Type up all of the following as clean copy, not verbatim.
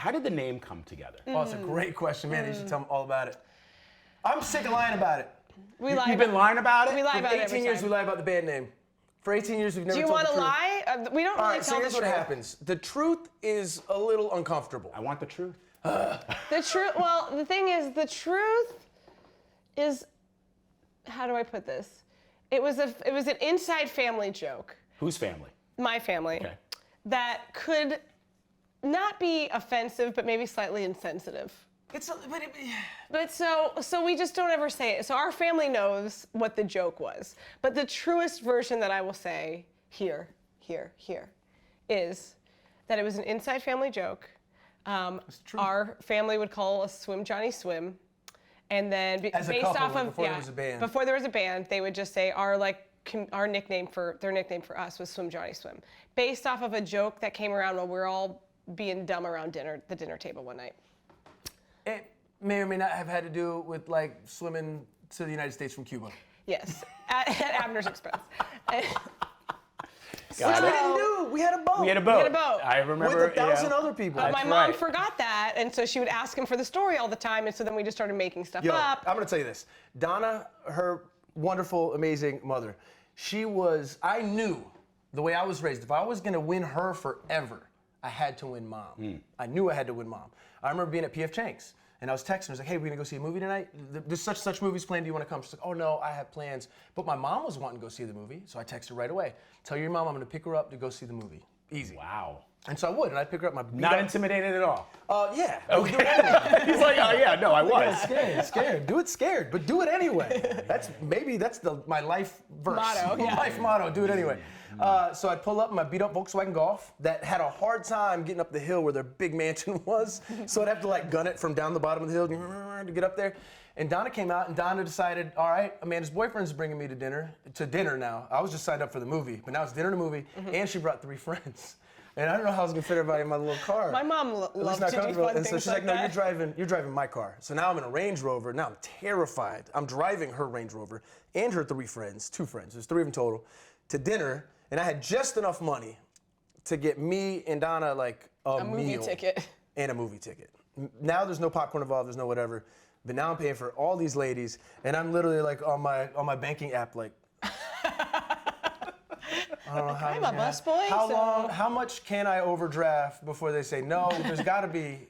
how did the name come together? Oh, it's a great question, man. You should tell them all about it. I'm sick of lying about it. You've been lying about it? We lie For about it 18 every years, time. we lie about the band name. For 18 years, we've never Do you told want the to truth. lie? We don't All really right, so tell the here's truth. what happens. The truth is a little uncomfortable. I want the truth. The truth. Well, the thing is, the truth is. How do I put this? It was an inside family joke. Whose family? My family. Okay. That could not be offensive, but maybe slightly insensitive. But so we just don't ever say it. So our family knows what the joke was. But the truest version that I will say here, is that it was an inside family joke. Our family would call us Swim Johnny Swim. And then As a based couple, off of before there was a band. before there was a band, they would just say their nickname for us was Swim Johnny Swim, based off of a joke that came around while we were all being dumb around the dinner table one night. It may or may not have had to do with like swimming to the United States from Cuba. Yes, at Abner's expense. Got We it. didn't do. We had a boat. We had a boat. We had a boat. I remember. With 1,000 other people. But my That's mom right. forgot that, and so she would ask him for the story all the time, and so then we just started making stuff Yo, up. I'm gonna tell you this. Donna, her wonderful, amazing mother, I knew the way I was raised, if I was gonna win her forever, I had to win mom. I knew I had to win mom. I remember being at PF Chang's, and I was texting her, I was like, hey, we're gonna go see a movie tonight? There's such movies planned, do you wanna come? She's like, oh no, I have plans. But my mom was wanting to go see the movie, so I texted her right away. Tell your mom I'm gonna pick her up to go see the movie. Easy. Wow. And so I would, and I'd pick her up. Not intimidated at all. Yeah. Okay. He's like, oh yeah, no, I was. Scared. Do it scared, but do it anyway. That's my life verse. Motto, yeah. Life motto. Do it anyway. So I'd pull up in my beat up Volkswagen Golf that had a hard time getting up the hill where their big mansion was. So I'd have to like gun it from down the bottom of the hill to get up there. And Donna came out, and Donna decided, all right, Amanda's boyfriend's bringing me to dinner now. I was just signed up for the movie, but now it's dinner and a movie, and she brought 3 friends. And I don't know how I was gonna fit everybody in my little car. My mom loved to do fun And so things she's like like, no, that. you're driving my car. So now I'm in a Range Rover. Now I'm terrified. I'm driving her Range Rover and her 3 friends, 2 friends, there's 3 of them total, to dinner. And I had just enough money to get me and Donna like a movie meal ticket. And a movie ticket. Now there's no popcorn involved, there's no whatever. But now I'm paying for all these ladies, and I'm literally like on my banking app like, I don't know how I'm a busboy. How much can I overdraft before they say no? There's got to be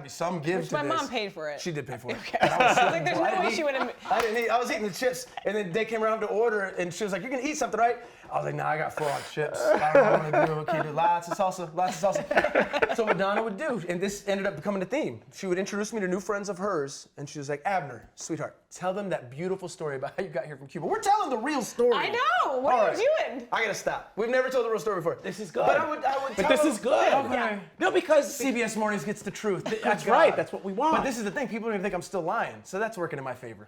some give to My this. mom paid for it. She did pay for it. Okay. And I was I was like, there's no way she would have. I didn't eat. I was eating the chips, and then they came around to order, and she was like, "You're gonna eat something, right?" I was like, "Nah, I got 4 on chips. I don't know what I'm gonna do. Okay, do lots of salsa." So what Donna would do, and this ended up becoming a theme. She would introduce me to new friends of hers, and she was like, "Abner, sweetheart, tell them that beautiful story about how you got here from Cuba. We're telling the real story." I know. What All are right. you doing? I gotta stop. We've never told the real story before. This is good. But I would But tell this them- is good. Okay. Yeah. No, because CBS Mornings gets the truth. that's God. right. That's what we want. But this is the thing. People are gonna think I'm still lying, so that's working in my favor.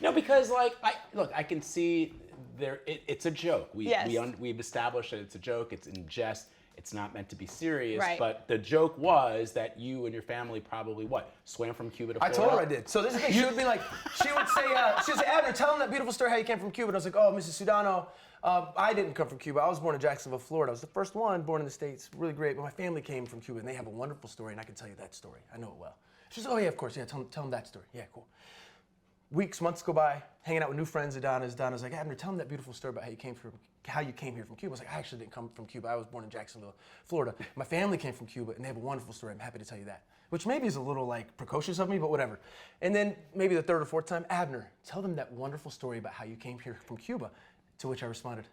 No, because I can see there. It's a joke. Yes. We've established that it's a joke. It's in jest. It's not meant to be serious. Right. But the joke was that you and your family probably swam from Cuba to I Florida. told her I did. So this is the thing. She would be like, she would say, Abner, tell them that beautiful story how you came from Cuba. And I was like, oh, Mrs. Sudano, I didn't come from Cuba. I was born in Jacksonville, Florida. I was the first one born in the States. Really great. But my family came from Cuba, and they have a wonderful story, and I can tell you that story. I know it well. She says, oh, yeah, of course. Yeah, tell them that story. Yeah, cool. Weeks, months go by, hanging out with new friends of Donna's. Donna's like, Abner, tell them that beautiful story about how you came here from Cuba. I was like, I actually didn't come from Cuba. I was born in Jacksonville, Florida. My family came from Cuba, and they have a wonderful story. I'm happy to tell you that. Which maybe is a little like precocious of me, but whatever. And then maybe the 3rd or 4th time, Abner, tell them that wonderful story about how you came here from Cuba. To which I responded,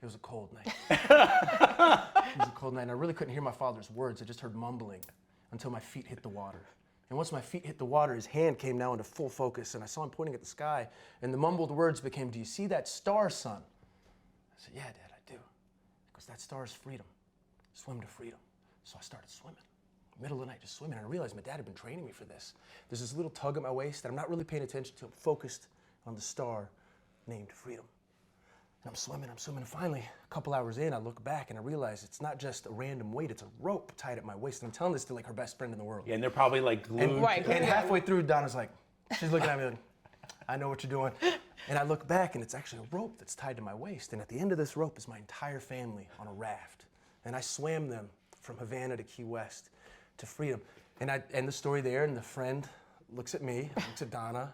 it was a cold night. It was a cold night, and I really couldn't hear my father's words. I just heard mumbling until my feet hit the water. And once my feet hit the water, his hand came now into full focus, and I saw him pointing at the sky, and the mumbled words became, do you see that star, son? I said, yeah, Dad, I do. Because that star is freedom. Swim to freedom. So I started swimming. Middle of the night, just swimming, and I realized my dad had been training me for this. There's this little tug at my waist that I'm not really paying attention to. I'm focused on the star named freedom. And I'm swimming, and finally, a couple hours in, I look back and I realize it's not just a random weight, it's a rope tied at my waist. And I'm telling this to like her best friend in the world. Yeah, and they're probably like glued. And, Right. and halfway through, Donna's like, she's looking at me like, I know what you're doing. And I look back and it's actually a rope that's tied to my waist. And at the end of this rope is my entire family on a raft. And I swam them from Havana to Key West to freedom. And I end the story there, and the friend looks at me, looks at Donna.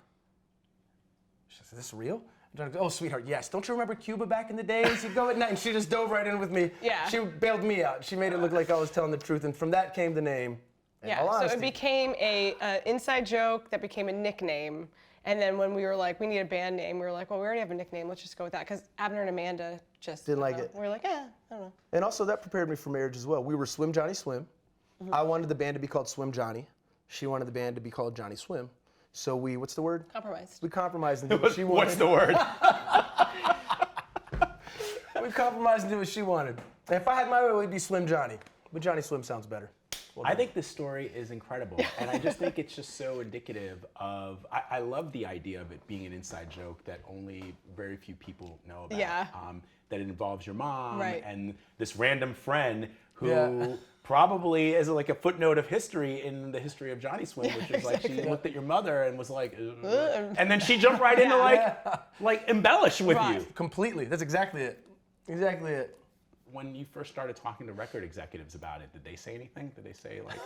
She says, is this real? And Donna goes, oh, sweetheart, yes. Don't you remember Cuba back in the days? You go at night, and she just dove right in with me. Yeah. She bailed me out. She made it look like I was telling the truth, and from that came the name. Yeah, so it became a inside joke that became a nickname. And then when we were like, we need a band name, we were like, well, we already have a nickname. Let's just go with that. Because Abner and Amanda just didn't like it. We were like, I don't know. And also that prepared me for marriage as well. We were Swim Johnny Swim. I wanted the band to be called Swim Johnny. She wanted the band to be called Johnny Swim. So we, what's the word? Compromised. We compromised and did what she wanted. What's the word? We compromised and did what she wanted. And if I had my way, it would be Swim Johnny. But Johnny Swim sounds better. I think this story is incredible, and I just think it's just so indicative of, I love the idea of it being an inside joke that only very few people know about. Yeah. That it involves your mom Right. and this random friend who probably is like a footnote of history in the history of Johnny Swim, which is like she looked at your mother and was like, ugh. And then she jumped right into like embellish with you. Completely. That's exactly it. Exactly it. When you first started talking to record executives about it, did they say anything? Did they say like?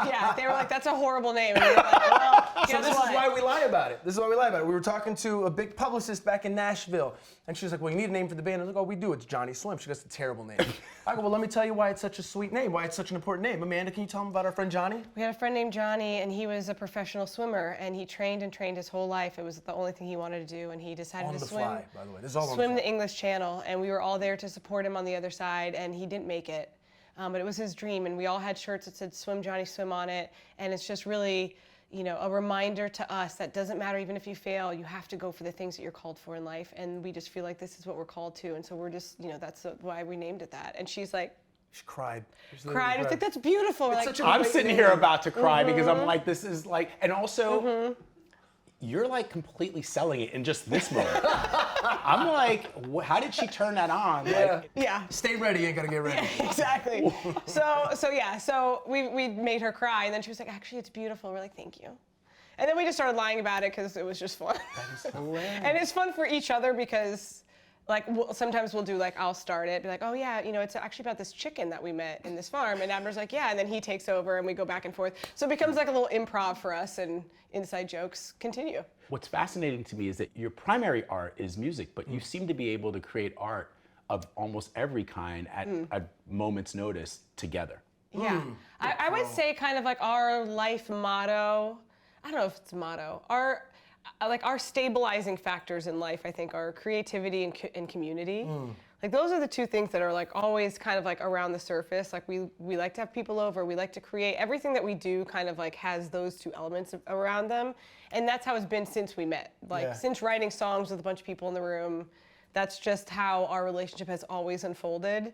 Yeah, they were like, "That's a horrible name." And we were like, "Well, So this is why we lie about it. This is why we lie about it. We were talking to a big publicist back in Nashville, and she was like, "Well, you need a name for the band." I was like, "Oh, we do. It's Johnny Slim." She goes, "It's a terrible name." I go, "Well, let me tell you why it's such a sweet name. Why it's such an important name." Amanda, can you tell them about our friend Johnny? We had a friend named Johnny, and he was a professional swimmer, and he trained and trained his whole life. It was the only thing he wanted to do, and he decided On to the swim. fly, by the way. This is all on Swim the the fly. English Channel, and we were all there to support him on the other side, and he didn't make it. But it was his dream, and we all had shirts that said "Swim Johnny Swim" on it, and it's just really, you know, a reminder to us that doesn't matter even if you fail, you have to go for the things that you're called for in life, and we just feel like this is what we're called to, and so we're just, you know, that's why we named it that. And she's like, She cried. She cried, and was like, "That's beautiful." We're like, such a I'm great sitting name. here about to cry because I'm like, this is like, and also, you're like completely selling it in just this moment. I'm like, how did she turn that on? Yeah. yeah. Stay ready, you ain't gotta get ready. Exactly. So we made her cry, and then she was like, "Actually, it's beautiful." We're like, "Thank you." And then we just started lying about it because it was just fun. That is hilarious. And it's fun for each other because, like, sometimes we'll do like, I'll start it, be like, "Oh yeah, you know, it's actually about this chicken that we met in this farm," and Abner's like, "Yeah," and then he takes over, and we go back and forth. So it becomes like a little improv for us, and inside jokes continue. What's fascinating to me is that your primary art is music, but you seem to be able to create art of almost every kind at a moment's notice together. Yeah, I would say kind of like our life motto. I don't know if it's a motto. Our stabilizing factors in life, I think, are creativity and community. Like those are the two things that are like always kind of like around the surface. Like we like to have people over. We like to create. Everything that we do kind of like has those two elements around them, and that's how it's been since we met. Like since writing songs with a bunch of people in the room. That's just how our relationship has always unfolded.